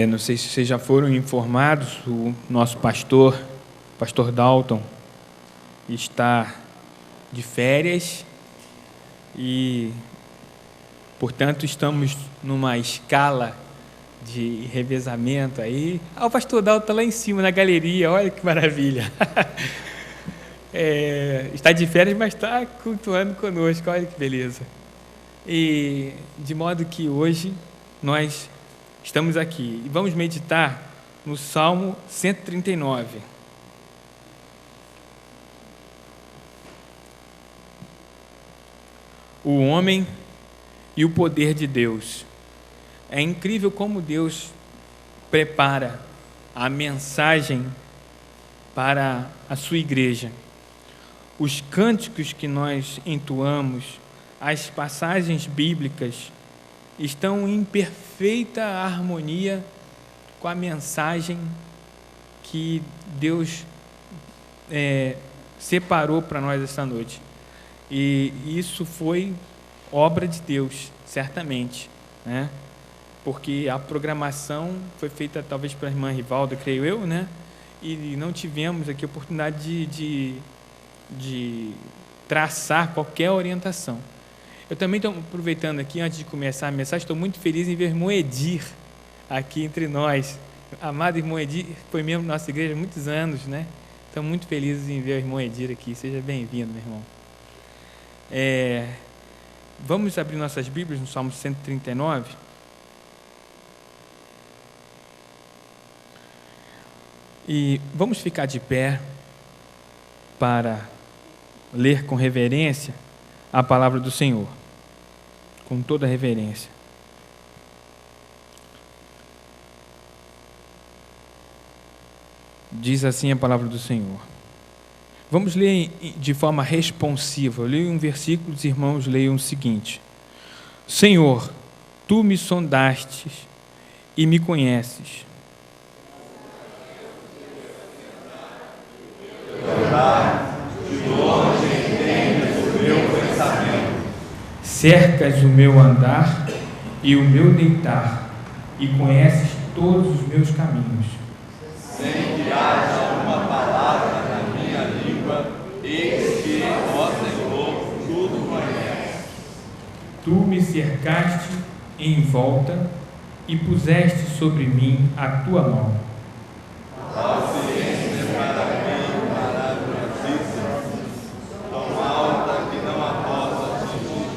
Não sei se vocês já foram informados, o nosso pastor Dalton, está de férias e, portanto, estamos numa escala de revezamento aí. O pastor Dalton está lá em cima, na galeria, olha que maravilha. Está de férias, mas está cultuando conosco, olha que beleza. E de modo que hoje nós estamos aqui e vamos meditar no Salmo 139. O homem e o poder de Deus. É incrível como Deus prepara a mensagem para a sua igreja. Os cânticos que nós entoamos, as passagens bíblicas, estão em perfeita harmonia com a mensagem que Deus separou para nós esta noite. E isso foi obra de Deus, certamente, né? Porque a programação foi feita talvez pela irmã Rivalda, creio eu, né? E não tivemos aqui a oportunidade de traçar qualquer orientação. Eu também estou aproveitando aqui, antes de começar a mensagem, estou muito feliz em ver o irmão Edir aqui entre nós. Amado irmão Edir, foi membro da nossa igreja há muitos anos, né? Estou muito feliz em ver o irmão Edir aqui. Seja bem-vindo, meu irmão. Vamos abrir nossas Bíblias no Salmo 139. E vamos ficar de pé para ler com reverência a palavra do Senhor, com toda reverência. Diz assim a palavra do Senhor. Vamos ler de forma responsiva. Eu leio um versículo, os irmãos leiam o seguinte: Senhor, tu me sondastes e me conheces. Cercas o meu andar e o meu deitar, e conheces todos os meus caminhos. Sem que haja uma palavra na minha língua, eis que, ó Senhor, tudo conheces. Tu me cercaste em volta e puseste sobre mim a tua mão. Ó ciência para mim maravilhosíssima, tão alta que não a posso atingir.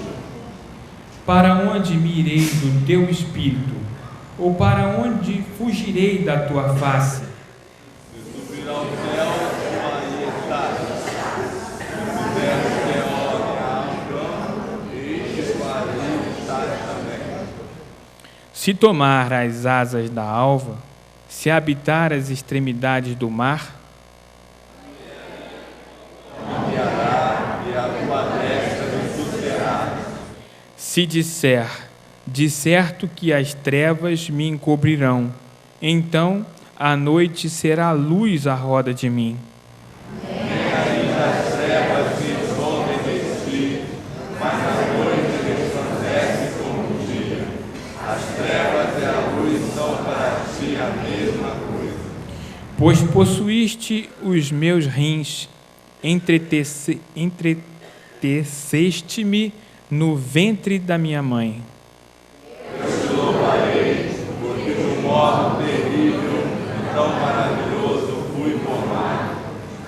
Para onde me irei do teu espírito? Ou para onde fugirei da tua face? Se subir ao céu, aí estás. Se fizer o céu ao campo, eis que ali estás também. Se tomar as asas da alva, se habitar as extremidades do mar, enviará e a tua destra me susterá. se disser, de certo que as trevas me encobrirão, então a noite será luz à roda de mim. Nem ainda as trevas se escondem de ti, mas a noite resplandece como o dia. As trevas e a luz são para ti a mesma coisa. Pois possuíste os meus rins, entreteceste-me no ventre da minha mãe. Eu te louvarei, porque do modo terrível e tão maravilhoso fui formado.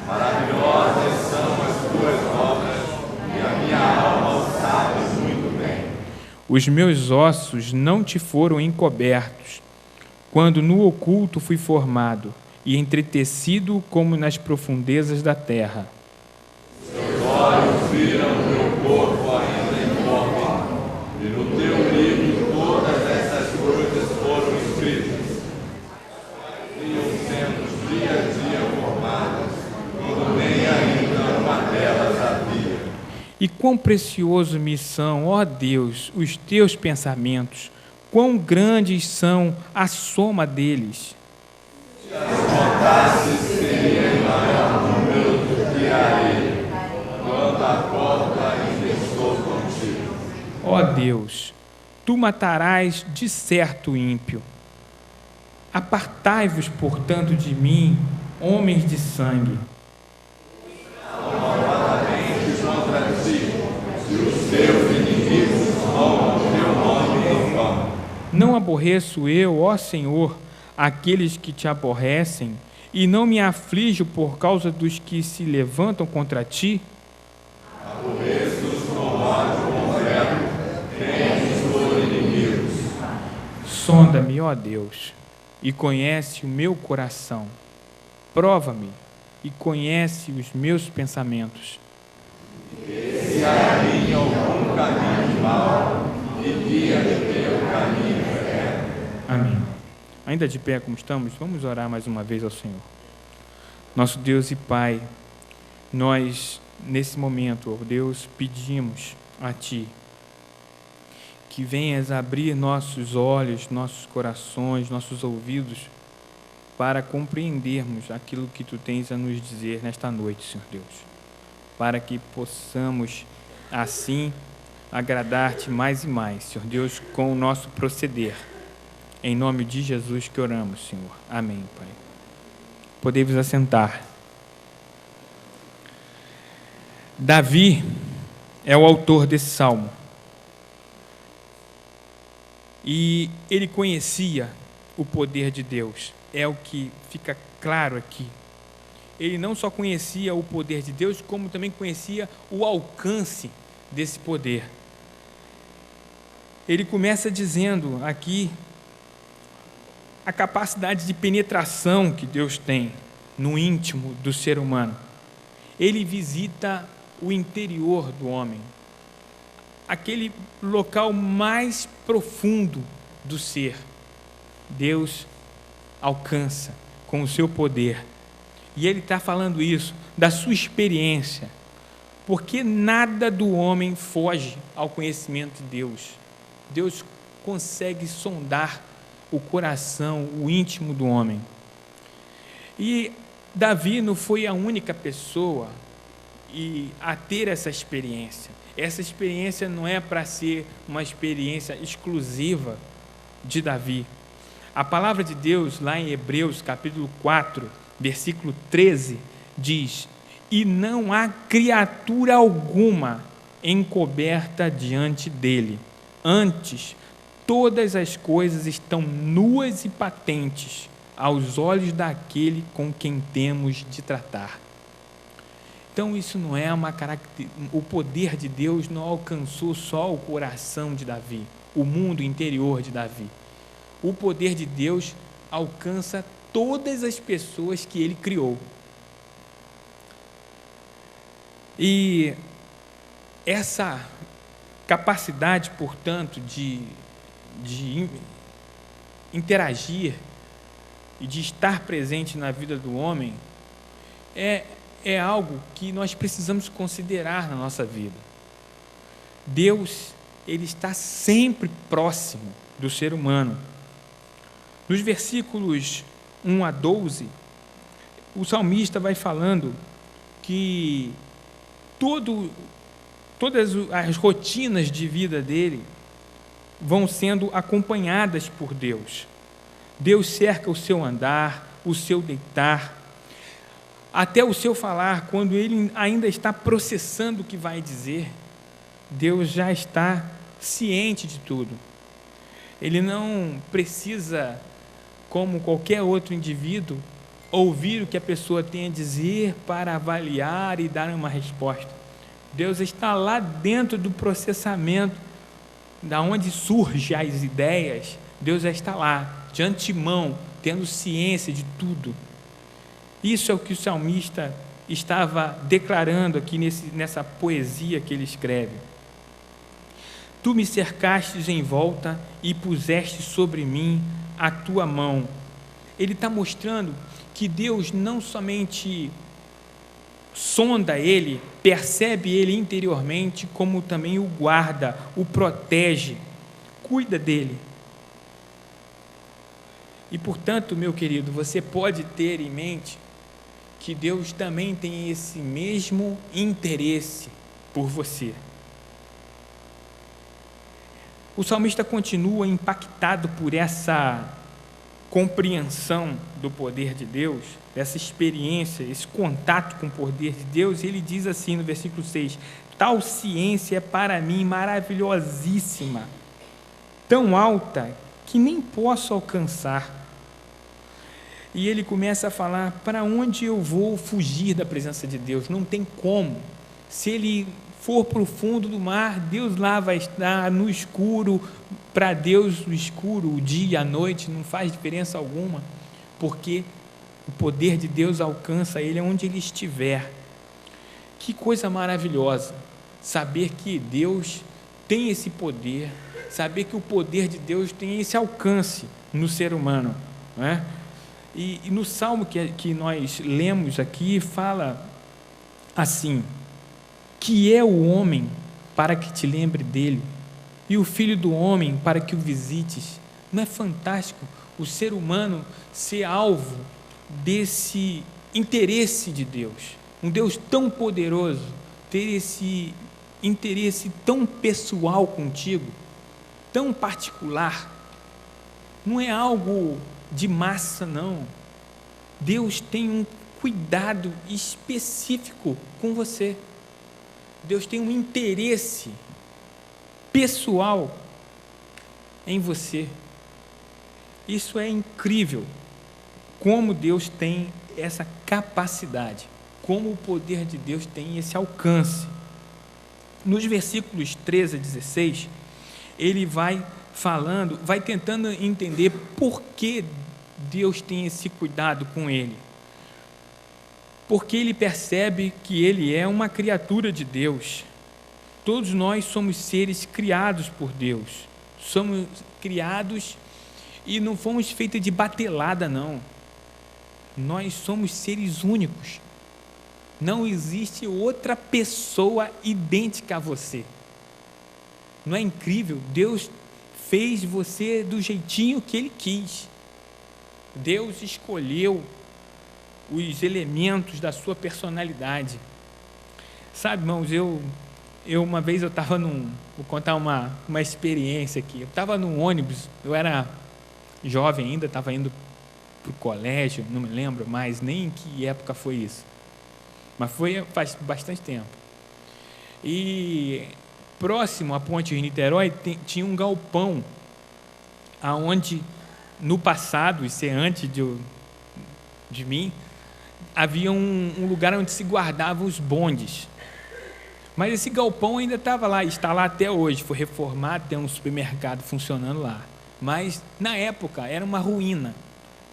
Maravilhosas são as tuas obras, e a minha alma o sabe muito bem. Os meus ossos não te foram encobertos, quando no oculto fui formado e entretecido como nas profundezas da terra. Teus olhos viram o meu corpo ainda informe, e no teu livro todas essas coisas foram escritas. Iam sendo dia a dia formadas, quando nem ainda uma delas havia. E quão precioso me são, ó Deus, os teus pensamentos, quão grandes são a soma deles. Se as contasses, seria maior número do que a areia. Quando acordo, ainda estou contigo. Ó Deus, tu matarás de certo o ímpio, Apartai-vos, portanto, de mim, homens de sangue. Malvadamente contra ti, e os teus inimigos tomam o teu nome em vão. Não aborreço eu, ó Senhor, aqueles que te aborrecem, e não me aflijo por causa dos que se levantam contra ti? Aborreço-os com ódio completo, tens por inimigos. Sonda-me, ó Deus, e conhece o meu coração. Prova-me e conhece os meus pensamentos. Se há em mim algum caminho mau, e guia-me pelo caminho eterno. Amém. Ainda de pé como estamos, vamos orar mais uma vez ao Senhor. Nosso Deus e Pai, nós, nesse momento, ó Deus, pedimos a Ti que venhas abrir nossos olhos, nossos corações, nossos ouvidos, para compreendermos aquilo que Tu tens a nos dizer nesta noite, Senhor Deus, para que possamos, assim, agradar-Te mais e mais, Senhor Deus, com o nosso proceder. Em nome de Jesus que oramos, Senhor. Amém, Pai. Podemos assentar. Davi é o autor desse salmo. E ele conhecia o poder de Deus. É o que fica claro aqui. Ele não só conhecia o poder de Deus, como também conhecia o alcance desse poder. Ele começa dizendo aqui a capacidade de penetração que Deus tem no íntimo do ser humano. Ele visita o interior do homem, aquele local mais profundo do ser. Deus alcança com o seu poder. E ele está falando isso da sua experiência, porque nada do homem foge ao conhecimento de Deus. Deus consegue sondar o coração, o íntimo do homem. E Davi não foi a única pessoa a ter essa experiência. Essa experiência não é para ser uma experiência exclusiva de Davi. A palavra de Deus, lá em Hebreus, capítulo 4, versículo 13, diz: e não há criatura alguma encoberta diante dele. Antes, todas as coisas estão nuas e patentes aos olhos daquele com quem temos de tratar. Então isso não é uma característica. O poder de Deus não alcançou só o coração de Davi, o mundo interior de Davi. O poder de Deus alcança todas as pessoas que Ele criou. E essa capacidade, portanto, de interagir e de estar presente na vida do homem é algo que nós precisamos considerar na nossa vida. Deus, Ele está sempre próximo do ser humano. Nos versículos 1 a 12, o salmista vai falando que todas as rotinas de vida dele vão sendo acompanhadas por Deus. Deus cerca o seu andar, o seu deitar, até o seu falar. Quando ele ainda está processando o que vai dizer, Deus já está ciente de tudo. Ele não precisa, como qualquer outro indivíduo, ouvir o que a pessoa tem a dizer para avaliar e dar uma resposta. Deus está lá dentro do processamento, da onde surgem as ideias. Deus já está lá, de antemão, tendo ciência de tudo. Isso é o que o salmista estava declarando aqui nessa poesia que ele escreve. Tu me cercastes em volta e puseste sobre mim a tua mão. Ele está mostrando que Deus não somente sonda ele, percebe ele interiormente, como também o guarda, o protege, cuida dele. E, portanto, meu querido, você pode ter em mente que Deus também tem esse mesmo interesse por você. O salmista continua impactado por essa compreensão do poder de Deus, dessa experiência, esse contato com o poder de Deus, ele diz assim no versículo 6: tal ciência é para mim maravilhosíssima, tão alta que nem posso alcançar. E ele começa a falar: para onde eu vou fugir da presença de Deus? Não tem como. Se ele for para o fundo do mar, Deus lá vai estar. No escuro, para Deus o escuro, o dia, a noite, não faz diferença alguma, porque o poder de Deus alcança ele onde ele estiver. Que coisa maravilhosa saber que Deus tem esse poder, saber que o poder de Deus tem esse alcance no ser humano, não é? E no Salmo que nós lemos aqui, fala assim: que é o homem para que te lembre dele, e o filho do homem para que o visites. Não é fantástico o ser humano ser alvo desse interesse de Deus? Um Deus tão poderoso, ter esse interesse tão pessoal contigo, tão particular. Não é algo de massa, não. Deus tem um cuidado específico com você. Deus tem um interesse pessoal em você. Isso é incrível, como Deus tem essa capacidade, como o poder de Deus tem esse alcance. Nos versículos 13 a 16, ele vai falando, vai tentando entender por que Deus tem esse cuidado com ele. Porque ele percebe que ele é uma criatura de Deus. Todos nós somos seres criados por Deus. Somos criados e não fomos feitos de batelada, não. Nós somos seres únicos. Não existe outra pessoa idêntica a você. Não é incrível? Deus fez você do jeitinho que Ele quis. Deus escolheu os elementos da sua personalidade. Sabe, irmãos, eu uma vez eu estava vou contar uma experiência aqui. Eu estava num ônibus, eu era jovem ainda, estava indo para o colégio, não me lembro mais nem em que época foi isso, mas faz bastante tempo. E próximo à ponte de Niterói tinha um galpão, aonde no passado, isso é antes de mim, havia um lugar onde se guardavam os bondes. Mas esse galpão ainda estava lá, está lá até hoje, foi reformado, tem um supermercado funcionando lá. Mas, na época, era uma ruína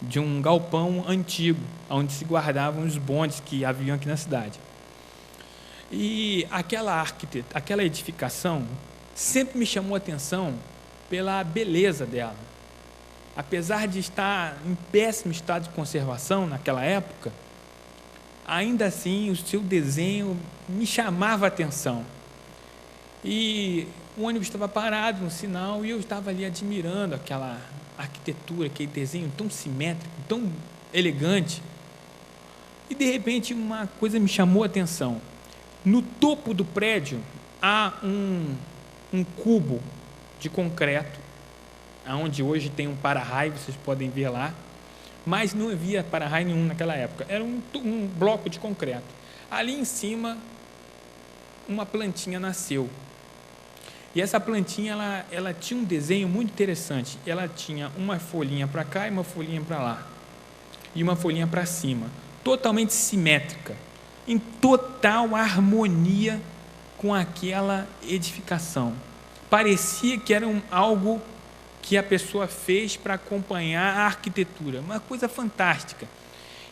de um galpão antigo, onde se guardavam os bondes que haviam aqui na cidade. E aquela edificação sempre me chamou a atenção pela beleza dela. Apesar de estar em péssimo estado de conservação naquela época, ainda assim o seu desenho me chamava a atenção. E o ônibus estava parado no sinal e eu estava ali admirando aquela arquitetura, aquele desenho tão simétrico, tão elegante. E de repente uma coisa me chamou a atenção. No topo do prédio há um cubo de concreto, onde hoje tem um para-raio, vocês podem ver lá, mas não havia para-raio nenhum naquela época, era um bloco de concreto. Ali em cima, uma plantinha nasceu, e essa plantinha, ela tinha um desenho muito interessante, ela tinha uma folhinha para cá e uma folhinha para lá, e uma folhinha para cima, totalmente simétrica, em total harmonia com aquela edificação. Parecia que era algo que a pessoa fez para acompanhar a arquitetura, uma coisa fantástica.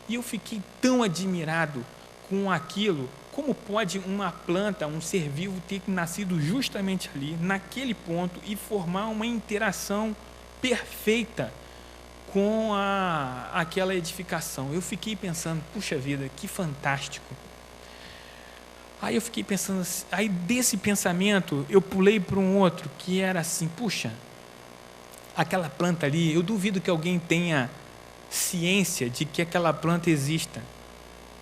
E eu fiquei tão admirado com aquilo. Como pode uma planta, um ser vivo ter nascido justamente ali, naquele ponto, e formar uma interação perfeita com aquela edificação? Eu fiquei pensando, puxa vida, que fantástico. Aí eu fiquei pensando, aí desse pensamento eu pulei para um outro, que era assim, puxa, aquela planta ali, eu duvido que alguém tenha ciência de que aquela planta exista.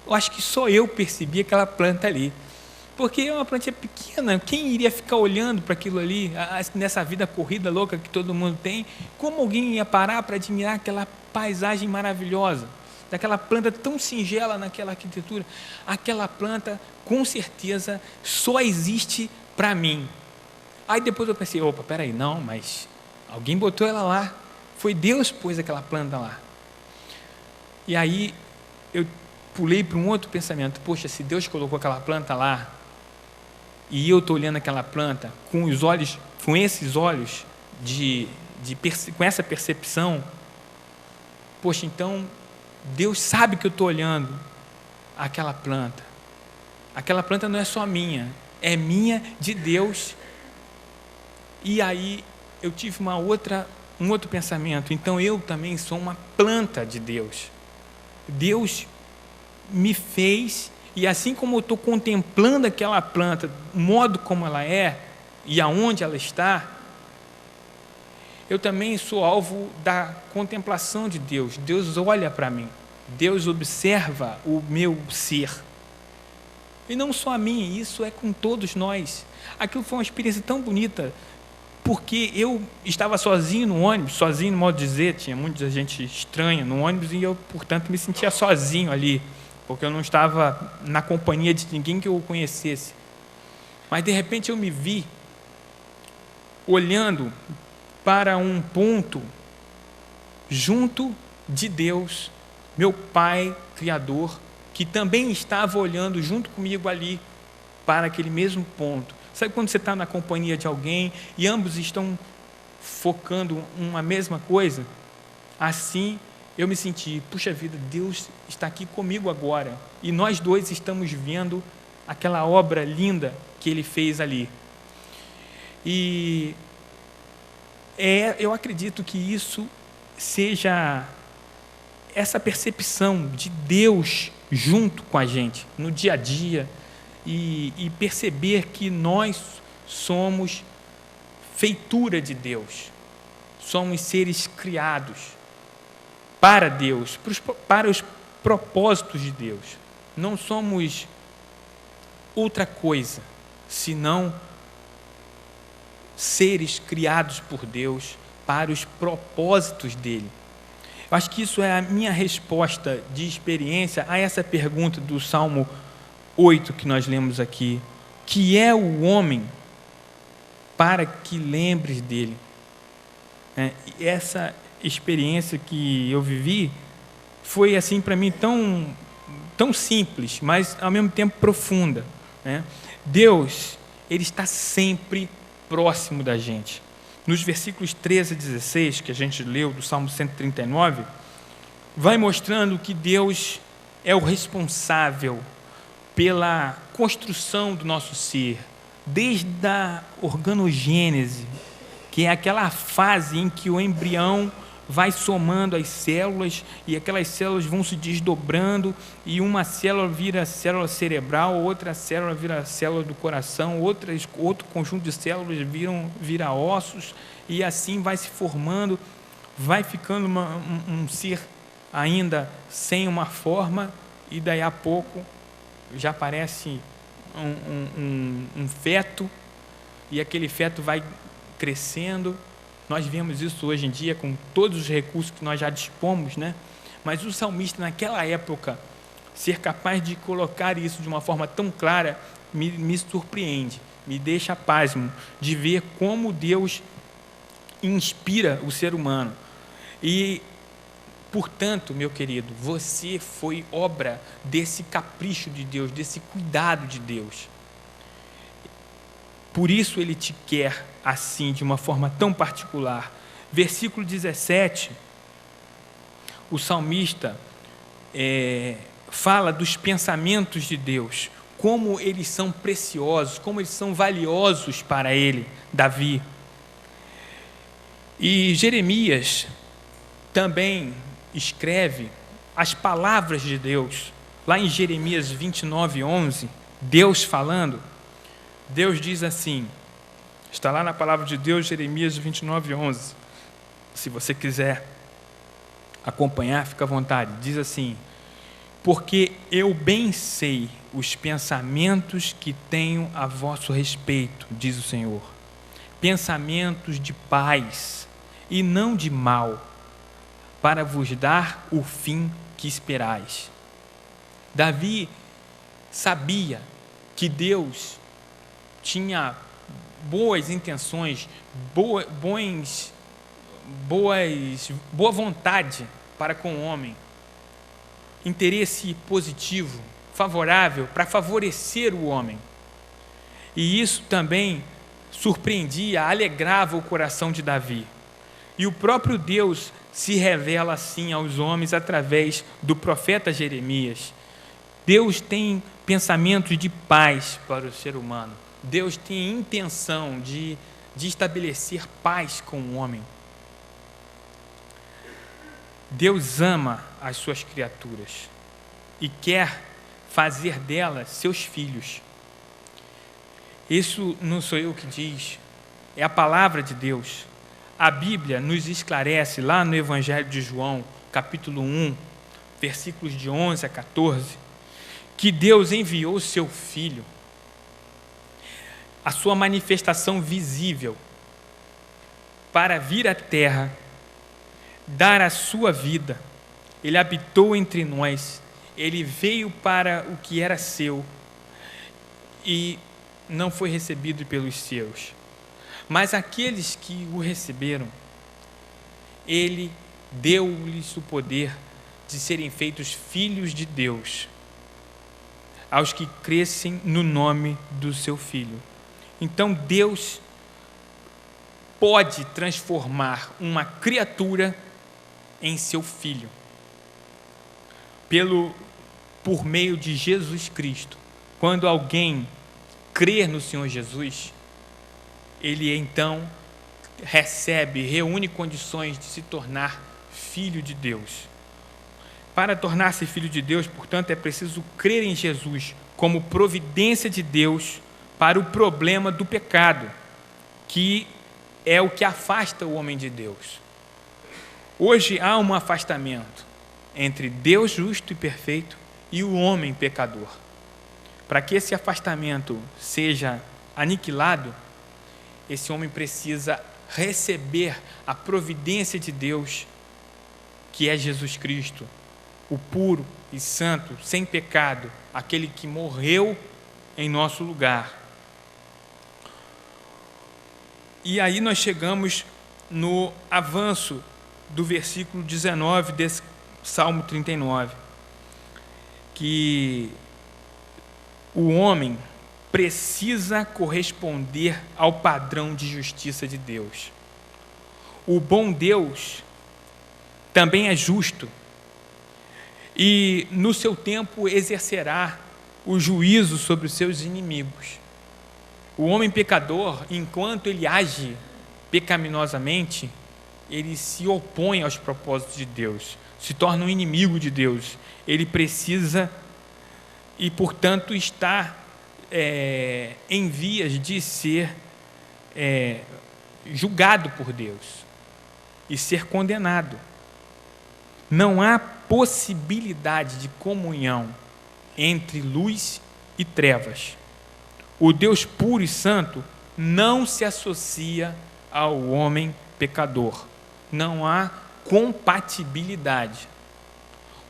Eu acho que só eu percebi aquela planta ali. Porque é uma plantinha pequena, quem iria ficar olhando para aquilo ali, nessa vida corrida louca que todo mundo tem? Como alguém ia parar para admirar aquela paisagem maravilhosa, daquela planta tão singela naquela arquitetura? Aquela planta, com certeza, só existe para mim. Aí depois eu pensei, opa, peraí, não, mas alguém botou ela lá, foi Deus que pôs aquela planta lá. E aí eu pulei para um outro pensamento, poxa, se Deus colocou aquela planta lá, e eu estou olhando aquela planta com os olhos, com esses olhos, com essa percepção, poxa, então Deus sabe que eu estou olhando aquela planta. Aquela planta não é só minha, é minha, de Deus. E aí eu tive um outro pensamento, então eu também sou uma planta de Deus. Deus me fez, e assim como eu estou contemplando aquela planta, o modo como ela é e aonde ela está, eu também sou alvo da contemplação de Deus. Deus olha para mim, Deus observa o meu ser. E não só a mim, isso é com todos nós. Aquilo foi uma experiência tão bonita, porque eu estava sozinho no ônibus, sozinho no modo de dizer, tinha muita gente estranha no ônibus, e eu, portanto, me sentia sozinho ali, porque eu não estava na companhia de ninguém que eu conhecesse. Mas, de repente, eu me vi olhando para um ponto junto de Deus, meu Pai Criador, que também estava olhando junto comigo ali para aquele mesmo ponto. Sabe quando você está na companhia de alguém e ambos estão focando uma mesma coisa? Assim eu me senti, puxa vida, Deus está aqui comigo agora, e nós dois estamos vendo aquela obra linda que Ele fez ali. E eu acredito que isso seja essa percepção de Deus junto com a gente, no dia a dia, e perceber que nós somos feitura de Deus, somos seres criados para Deus, para os propósitos de Deus. Não somos outra coisa, senão seres criados por Deus para os propósitos dele. Eu acho que isso é a minha resposta de experiência a essa pergunta do Salmo 8 que nós lemos aqui. Que é o homem para que lembres dele? E essa experiência que eu vivi foi assim para mim tão simples, mas ao mesmo tempo profunda. Deus, Ele está sempre próximo da gente. Nos versículos 13 a 16, que a gente leu do Salmo 139, vai mostrando que Deus é o responsável pela construção do nosso ser, desde a organogênese, que é aquela fase em que o embrião vai somando as células, e aquelas células vão se desdobrando, e uma célula vira célula cerebral, outra célula vira célula do coração, outro conjunto de células vira ossos, e assim vai se formando, vai ficando um ser ainda sem uma forma, e daí a pouco já aparece um feto, e aquele feto vai crescendo. Nós vemos isso hoje em dia com todos os recursos que nós já dispomos, Mas o salmista, naquela época, ser capaz de colocar isso de uma forma tão clara, me surpreende, me deixa pasmo de ver como Deus inspira o ser humano. E, portanto, meu querido, você foi obra desse capricho de Deus, desse cuidado de Deus. Por isso Ele te quer assim, de uma forma tão particular. Versículo 17, o salmista fala dos pensamentos de Deus, como eles são preciosos, como eles são valiosos para ele, Davi. E Jeremias também escreve as palavras de Deus, lá em Jeremias 29:11, Deus falando. Deus diz assim, está lá na palavra de Deus, Jeremias 29:11. Se você quiser acompanhar, fica à vontade. Diz assim: porque eu bem sei os pensamentos que tenho a vosso respeito, diz o Senhor, pensamentos de paz e não de mal, para vos dar o fim que esperais. Davi sabia que Deus tinha boas intenções, boa vontade para com o homem, interesse positivo, favorável, para favorecer o homem. E isso também surpreendia, alegrava o coração de Davi. E o próprio Deus se revela assim aos homens através do profeta Jeremias. Deus tem pensamentos de paz para o ser humano. Deus tem intenção de estabelecer paz com o homem. Deus ama as suas criaturas e quer fazer delas seus filhos. Isso não sou eu que diz, é a palavra de Deus. A Bíblia nos esclarece lá no Evangelho de João, capítulo 1, versículos de 11 a 14, que Deus enviou o seu Filho, a sua manifestação visível, para vir à terra, dar a sua vida. Ele habitou entre nós, ele veio para o que era seu e não foi recebido pelos seus. Mas aqueles que o receberam, ele deu-lhes o poder de serem feitos filhos de Deus, aos que crescem no nome do seu Filho. Então Deus pode transformar uma criatura em seu filho, por meio de Jesus Cristo. Quando alguém crer no Senhor Jesus, ele então reúne condições de se tornar filho de Deus. Para tornar-se filho de Deus, portanto, é preciso crer em Jesus como providência de Deus para o problema do pecado, que é o que afasta o homem de Deus. Hoje há um afastamento entre Deus justo e perfeito e o homem pecador. Para que esse afastamento seja aniquilado, esse homem precisa receber a providência de Deus, que é Jesus Cristo, o puro e santo, sem pecado, aquele que morreu em nosso lugar. E aí nós chegamos no avanço do versículo 19 desse Salmo 39, que o homem precisa corresponder ao padrão de justiça de Deus. O bom Deus também é justo e no seu tempo exercerá o juízo sobre os seus inimigos. O homem pecador, enquanto ele age pecaminosamente, ele se opõe aos propósitos de Deus, se torna um inimigo de Deus. Ele precisa e, portanto, está em vias de ser julgado por Deus e ser condenado. Não há possibilidade de comunhão entre luz e trevas. O Deus puro e santo não se associa ao homem pecador. Não há compatibilidade.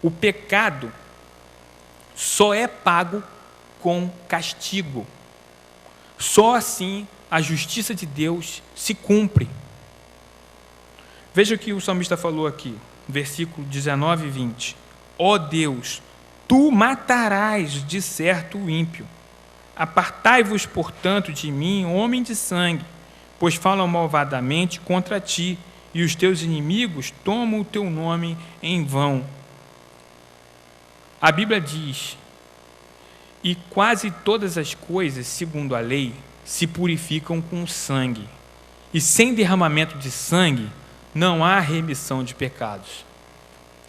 O pecado só é pago com castigo. Só assim a justiça de Deus se cumpre. Veja o que o salmista falou aqui, versículo 19 e 20. Ó Deus, tu matarás de certo o ímpio. Apartai-vos, portanto, de mim, homem de sangue, pois falam malvadamente contra ti, e os teus inimigos tomam o teu nome em vão. A Bíblia diz: e quase todas as coisas, segundo a lei, se purificam com sangue, e sem derramamento de sangue não há remissão de pecados.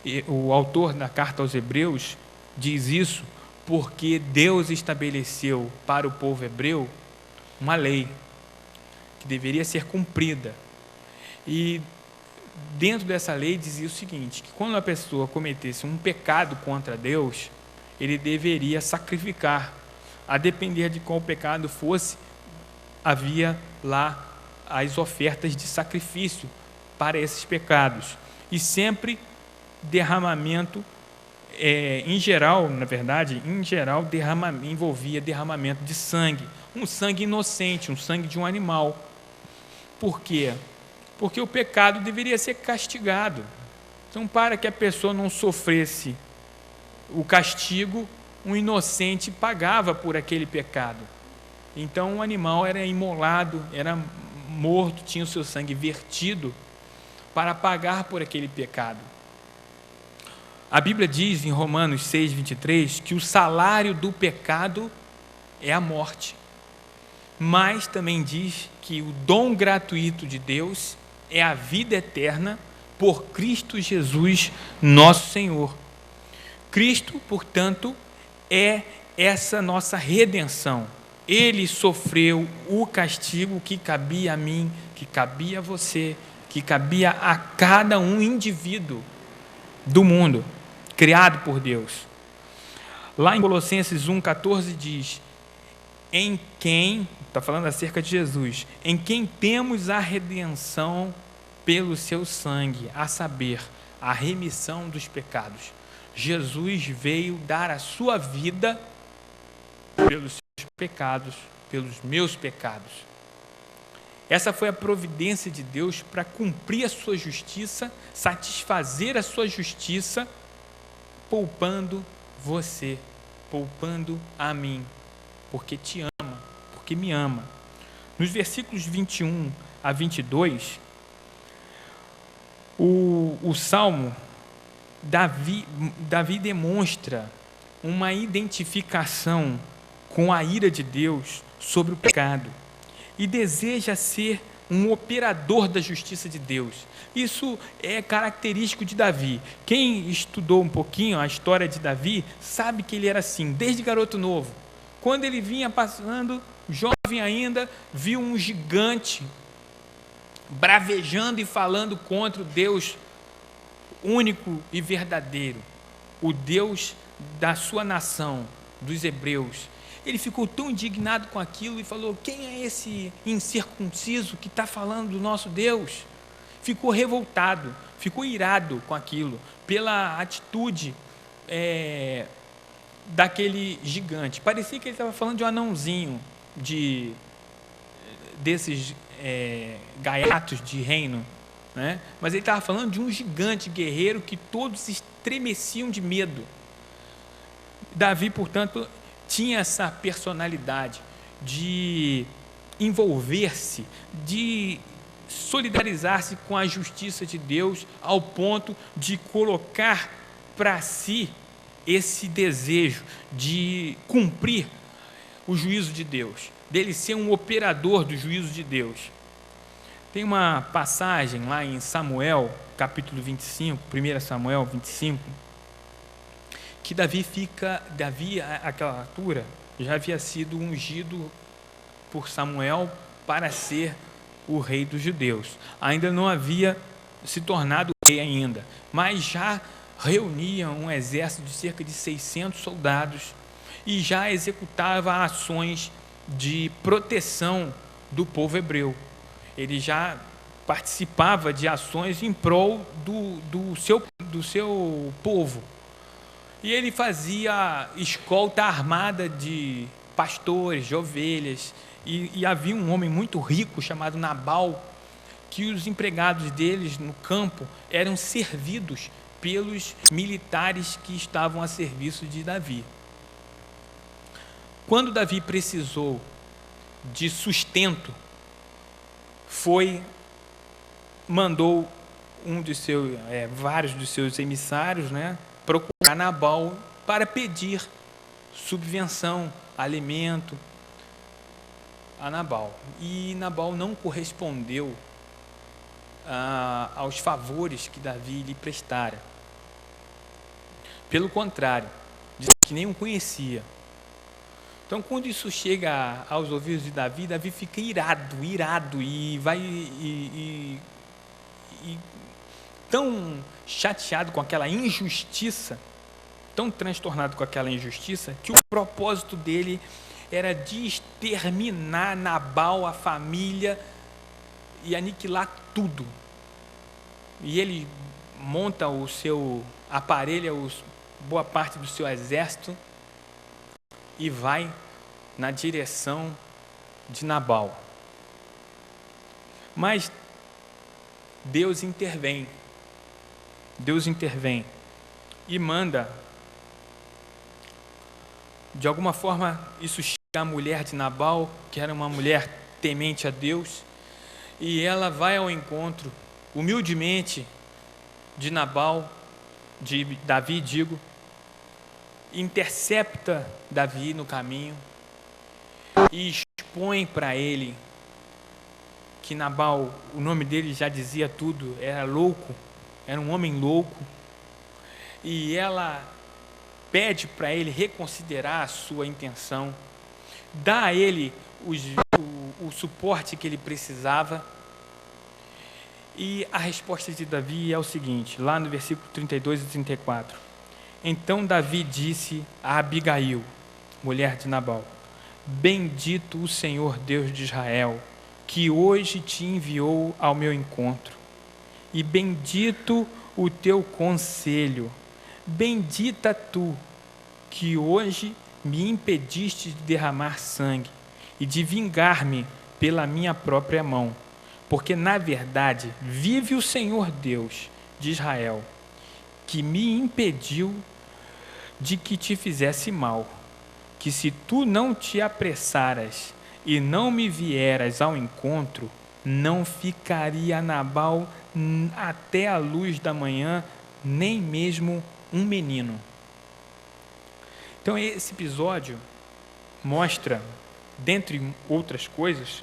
E o autor da carta aos Hebreus diz isso porque Deus estabeleceu para o povo hebreu uma lei que deveria ser cumprida. E dentro dessa lei dizia o seguinte, que quando a pessoa cometesse um pecado contra Deus, ele deveria sacrificar. A depender de qual pecado fosse, havia lá as ofertas de sacrifício para esses pecados. E sempre derramamento, em geral, envolvia derramamento de sangue. Um sangue inocente, um sangue de um animal. Por quê? Porque o pecado deveria ser castigado. Então, para que a pessoa não sofresse o castigo, um inocente pagava por aquele pecado. Então, o animal era imolado, era morto, tinha o seu sangue vertido para pagar por aquele pecado. A Bíblia diz em Romanos 6:23 que o salário do pecado é a morte. Mas também diz que o dom gratuito de Deus é a vida eterna por Cristo Jesus, nosso Senhor. Cristo, portanto, é essa nossa redenção. Ele sofreu o castigo que cabia a mim, que cabia a você, que cabia a cada um indivíduo do mundo, criado por Deus. Lá em Colossenses 1,14 diz, em quem, está falando acerca de Jesus, em quem temos a redenção pelo seu sangue, a saber, a remissão dos pecados. Jesus veio dar a sua vida pelos seus pecados, pelos meus pecados. Essa foi a providência de Deus para cumprir a sua justiça, satisfazer a sua justiça, poupando você, poupando a mim, porque te ama, porque me ama. Nos versículos 21 a 22, o Salmo, Davi demonstra uma identificação com a ira de Deus sobre o pecado e deseja ser um operador da justiça de Deus. Isso é característico de Davi. Quem estudou um pouquinho a história de Davi sabe que ele era assim, desde garoto novo. Quando ele vinha passando, jovem ainda, viu um gigante bravejando e falando contra o Deus único e verdadeiro, o Deus da sua nação, dos hebreus. Ele ficou tão indignado com aquilo e falou, quem é esse incircunciso que está falando do nosso Deus? Ficou revoltado, ficou irado com aquilo, pela atitude daquele gigante. Parecia que ele estava falando de um anãozinho, desses gaiatos de reino, né? Mas ele estava falando de um gigante guerreiro que todos estremeciam de medo. Davi, portanto, tinha essa personalidade de envolver-se, de solidarizar-se com a justiça de Deus, ao ponto de colocar para si esse desejo de cumprir o juízo de Deus, dele ser um operador do juízo de Deus. Tem uma passagem lá em Samuel, capítulo 25, 1 Samuel 25, que Davi, àquela altura, já havia sido ungido por Samuel para ser o rei dos judeus. Ainda não havia se tornado rei ainda, mas já reunia um exército de cerca de 600 soldados e já executava ações de proteção do povo hebreu. Ele já participava de ações em prol do seu povo. E ele fazia escolta armada de pastores, de ovelhas. E havia um homem muito rico chamado Nabal, que os empregados deles no campo eram servidos pelos militares que estavam a serviço de Davi. Quando Davi precisou de sustento, mandou vários dos seus emissários, né, procurar Nabal para pedir subvenção, alimento a Nabal. E Nabal não correspondeu aos favores que Davi lhe prestara. Pelo contrário, disse que nem o conhecia. Então, quando isso chega aos ouvidos de Davi, Davi fica irado e tão chateado com aquela injustiça, tão transtornado com aquela injustiça, que o propósito dele era de exterminar Nabal, a família, e aniquilar tudo. E ele monta o seu, aparelha boa parte do seu exército e vai na direção de Nabal. Mas Deus intervém e manda, de alguma forma, isso chega à mulher de Nabal, que era uma mulher temente a Deus, e ela vai ao encontro, humildemente, de Nabal, de Davi, intercepta Davi no caminho e expõe para ele que Nabal, o nome dele já dizia tudo, era louco, era um homem louco, e ela pede para ele reconsiderar a sua intenção, dá a ele o suporte que ele precisava, e a resposta de Davi é o seguinte, lá no versículo 32 e 34. Então Davi disse a Abigail, mulher de Nabal: bendito o Senhor Deus de Israel, que hoje te enviou ao meu encontro, e bendito o teu conselho, bendita tu, que hoje me impediste de derramar sangue e de vingar-me pela minha própria mão, porque na verdade vive o Senhor Deus de Israel, que me impediu de que te fizesse mal, que se tu não te apressaras e não me vieras ao encontro, não ficaria Nabal até a luz da manhã, nem mesmo um menino. Então esse episódio mostra, dentre outras coisas,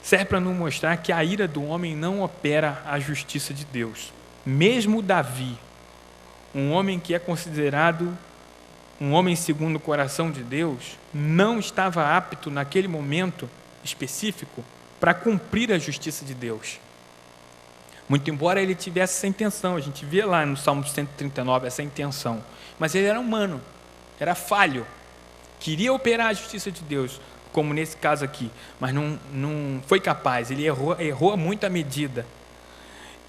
serve para nos mostrar que a ira do homem não opera a justiça de Deus. Mesmo Davi, um homem que é considerado um homem segundo o coração de Deus, não estava apto naquele momento específico para cumprir a justiça de Deus. Muito embora ele tivesse essa intenção, a gente vê lá no Salmo 139 essa intenção, mas ele era humano, era falho, queria operar a justiça de Deus, como nesse caso aqui, mas não foi capaz, ele errou muito a medida,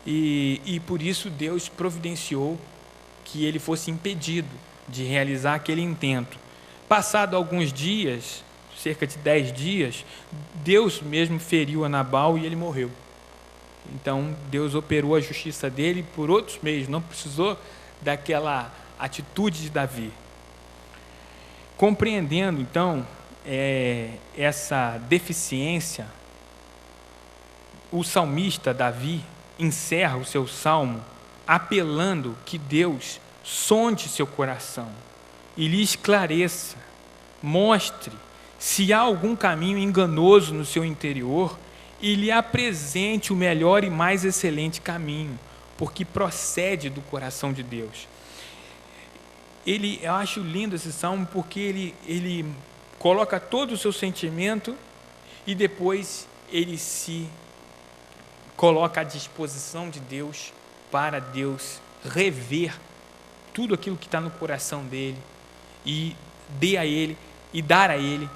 e por isso Deus providenciou que ele fosse impedido de realizar aquele intento. Passado alguns dias, cerca de 10 dias, Deus mesmo feriu a Nabal e ele morreu. Então Deus operou a justiça dele por outros meios, não precisou daquela atitude de Davi. Compreendendo então essa deficiência, o salmista Davi encerra o seu salmo apelando que Deus sonde seu coração e lhe esclareça, mostre se há algum caminho enganoso no seu interior e lhe apresente o melhor e mais excelente caminho, porque procede do coração de Deus. Eu acho lindo esse salmo porque ele coloca todo o seu sentimento e depois ele se coloca à disposição de Deus para Deus rever tudo aquilo que está no coração dele e dar a ele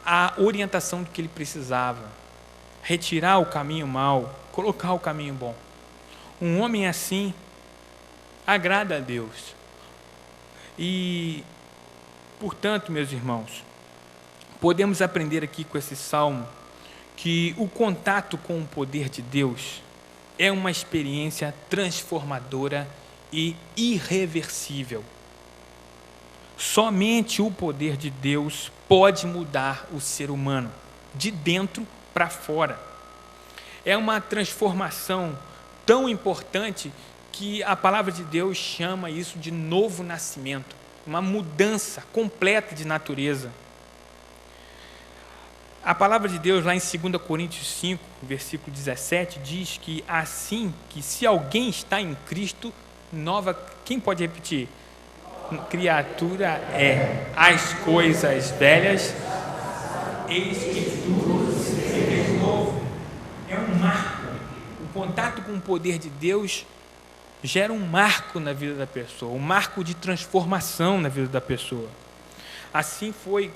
a orientação do que ele precisava, retirar o caminho mau, colocar o caminho bom. Um homem assim agrada a Deus. E, portanto, meus irmãos, podemos aprender aqui com esse salmo que o contato com o poder de Deus é uma experiência transformadora e irreversível. Somente o poder de Deus pode mudar o ser humano, de dentro para fora. É uma transformação tão importante que a palavra de Deus chama isso de novo nascimento, uma mudança completa de natureza. A palavra de Deus, lá em 2 Coríntios 5, versículo 17, diz que assim, que se alguém está em Cristo, quem pode repetir? Criatura é, as coisas velhas, eis que tudo se fez novo. É um marco. O contato com o poder de Deus gera um marco na vida da pessoa, um marco de transformação na vida da pessoa. Assim foi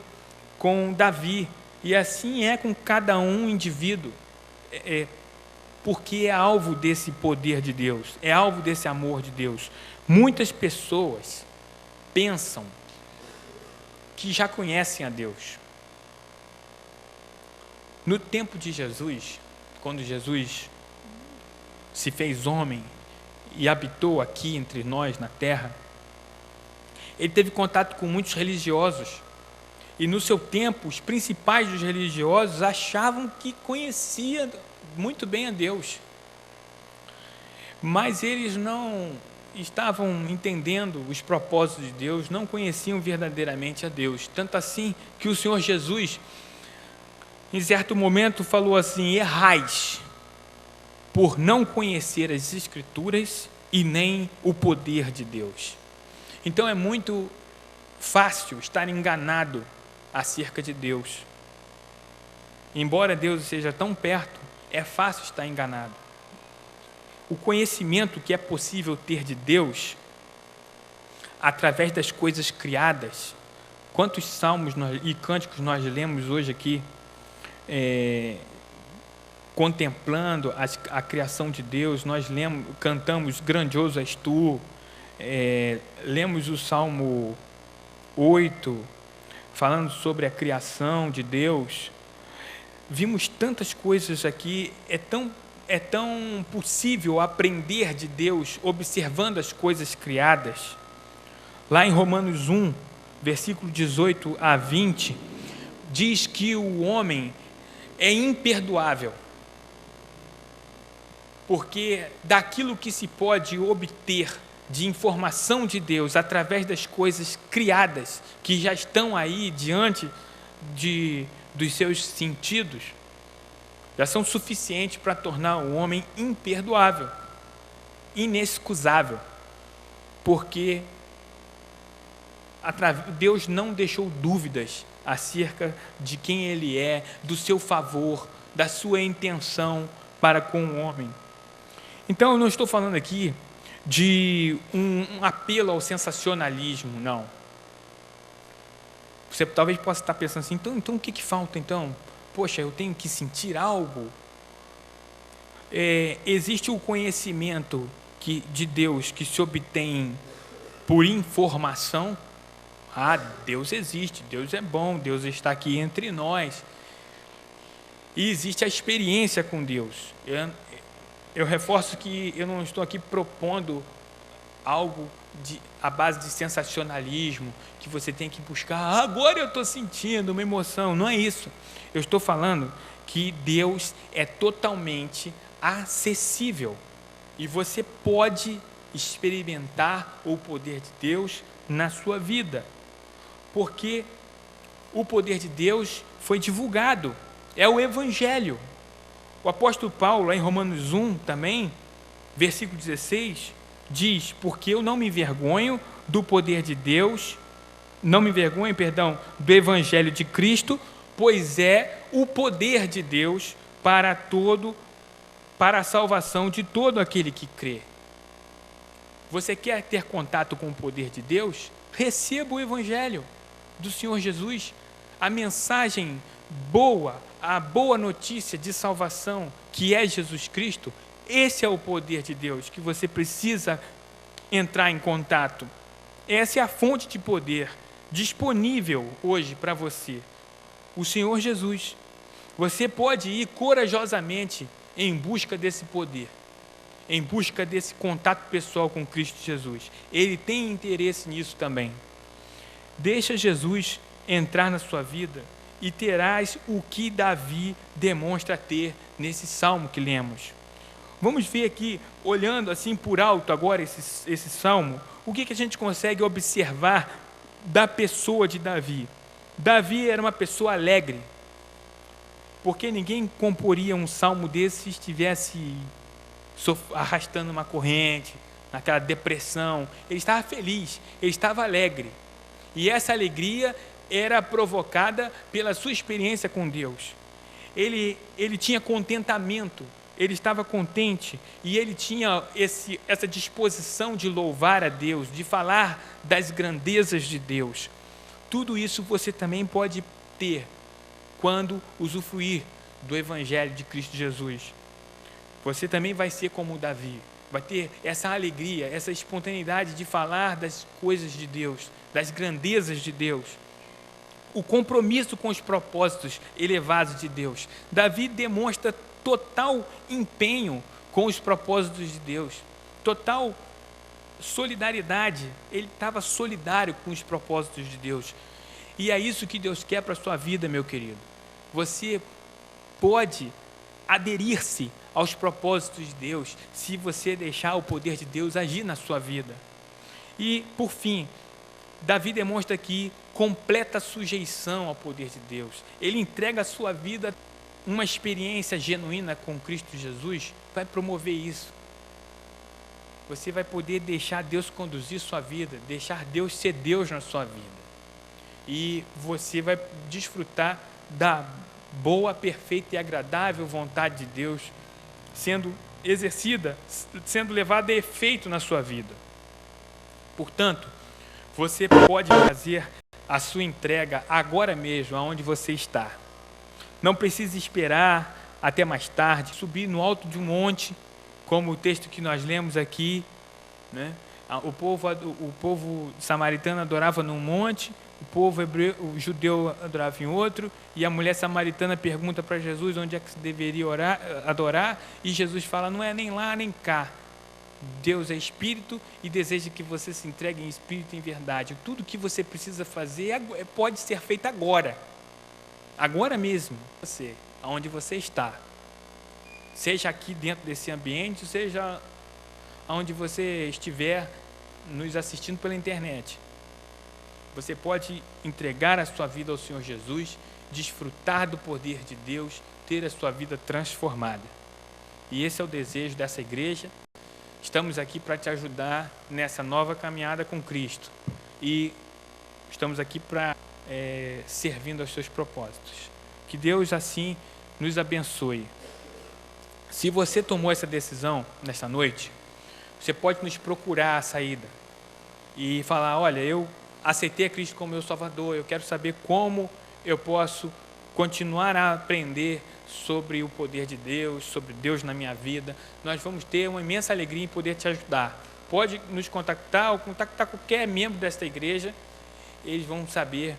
com Davi, e assim é com cada um indivíduo, porque é alvo desse poder de Deus, é alvo desse amor de Deus. Muitas pessoas pensam que já conhecem a Deus. No tempo de Jesus, quando Jesus se fez homem e habitou aqui entre nós na terra, ele teve contato com muitos religiosos, e no seu tempo os principais dos religiosos achavam que conheciam muito bem a Deus, mas eles não estavam entendendo os propósitos de Deus, não conheciam verdadeiramente a Deus, tanto assim que o Senhor Jesus, em certo momento, falou assim: errais por não conhecer as Escrituras e nem o poder de Deus. Então é muito fácil estar enganado acerca de Deus. Embora Deus esteja tão perto, é fácil estar enganado. O conhecimento que é possível ter de Deus através das coisas criadas. Quantos salmos e cânticos nós lemos hoje aqui, contemplando a criação de Deus. Nós cantamos Grandioso és tu, lemos o Salmo 8, falando sobre a criação de Deus. Vimos tantas coisas aqui. É tão possível aprender de Deus observando as coisas criadas. Lá em Romanos 1, versículo 18 a 20, diz que o homem é imperdoável, porque daquilo que se pode obter de informação de Deus através das coisas criadas, que já estão aí diante dos seus sentidos, já são suficientes para tornar o homem imperdoável, inexcusável, porque Deus não deixou dúvidas acerca de quem Ele é, do seu favor, da sua intenção para com o homem. Então, eu não estou falando aqui de um apelo ao sensacionalismo, não. Você talvez possa estar pensando assim: então o que falta então? Poxa, eu tenho que sentir algo. Existe o conhecimento de Deus que se obtém por informação. Deus existe, Deus é bom, Deus está aqui entre nós. E existe a experiência com Deus. Eu reforço que eu não estou aqui propondo algo à base de sensacionalismo, que você tem que buscar, agora eu estou sentindo uma emoção. Não é isso. Eu estou falando que Deus é totalmente acessível e você pode experimentar o poder de Deus na sua vida, porque o poder de Deus foi divulgado, é o Evangelho. O apóstolo Paulo, em Romanos 1 também, versículo 16, diz: porque eu não me envergonho do poder de Deus, do Evangelho de Cristo, pois é o poder de Deus para a salvação de todo aquele que crê. Você quer ter contato com o poder de Deus? Receba o Evangelho do Senhor Jesus, a mensagem boa, a boa notícia de salvação, que é Jesus Cristo. Esse é o poder de Deus que você precisa entrar em contato. Essa é a fonte de poder disponível hoje para você, o Senhor Jesus. Você pode ir corajosamente em busca desse poder, em busca desse contato pessoal com Cristo Jesus. Ele tem interesse nisso também. Deixa Jesus entrar na sua vida e terás o que Davi demonstra ter nesse salmo que lemos. Vamos ver aqui, olhando assim por alto agora esse salmo, o que a gente consegue observar da pessoa de Davi. Davi era uma pessoa alegre, porque ninguém comporia um salmo desse se estivesse arrastando uma corrente, naquela depressão. Ele estava feliz, ele estava alegre, e essa alegria era provocada pela sua experiência com Deus. Ele tinha contentamento ele estava contente e ele tinha essa disposição de louvar a Deus, de falar das grandezas de Deus. Tudo isso você também pode ter quando usufruir do Evangelho de Cristo Jesus. Você também vai ser como Davi, vai ter essa alegria, essa espontaneidade de falar das coisas de Deus, das grandezas de Deus. O compromisso com os propósitos elevados de Deus. Davi demonstra total empenho com os propósitos de Deus, total solidariedade. Ele estava solidário com os propósitos de Deus. E é isso que Deus quer para a sua vida, meu querido. Você pode aderir-se aos propósitos de Deus se você deixar o poder de Deus agir na sua vida. E, por fim, Davi demonstra aqui completa sujeição ao poder de Deus. Ele entrega a sua vida. Uma experiência genuína com Cristo Jesus vai promover isso. Você vai poder deixar Deus conduzir sua vida, deixar Deus ser Deus na sua vida. E você vai desfrutar da boa, perfeita e agradável vontade de Deus sendo exercida, sendo levada a efeito na sua vida. Portanto, você pode fazer a sua entrega agora mesmo, aonde você está. Não precisa esperar até mais tarde, subir no alto de um monte, como o texto que nós lemos aqui, né? O povo samaritano adorava num monte, o povo hebreu, o judeu adorava em outro, e a mulher samaritana pergunta para Jesus onde é que se deveria adorar, e Jesus fala, não é nem lá nem cá. Deus é espírito e deseja que você se entregue em espírito e em verdade. Tudo que você precisa fazer pode ser feito agora mesmo, você, aonde você está. Seja aqui dentro desse ambiente, seja onde você estiver nos assistindo pela internet. Você pode entregar a sua vida ao Senhor Jesus, desfrutar do poder de Deus, ter a sua vida transformada. E esse é o desejo dessa igreja. Estamos aqui para te ajudar nessa nova caminhada com Cristo. E estamos aqui para servindo aos seus propósitos. Que Deus assim nos abençoe. Se você tomou essa decisão nesta noite, você pode nos procurar a saída e falar, olha, eu aceitei a Cristo como meu Salvador, eu quero saber como eu posso continuar a aprender sobre o poder de Deus, sobre Deus na minha vida. Nós vamos ter uma imensa alegria em poder te ajudar. Pode nos contactar ou contactar qualquer membro desta igreja, eles vão saber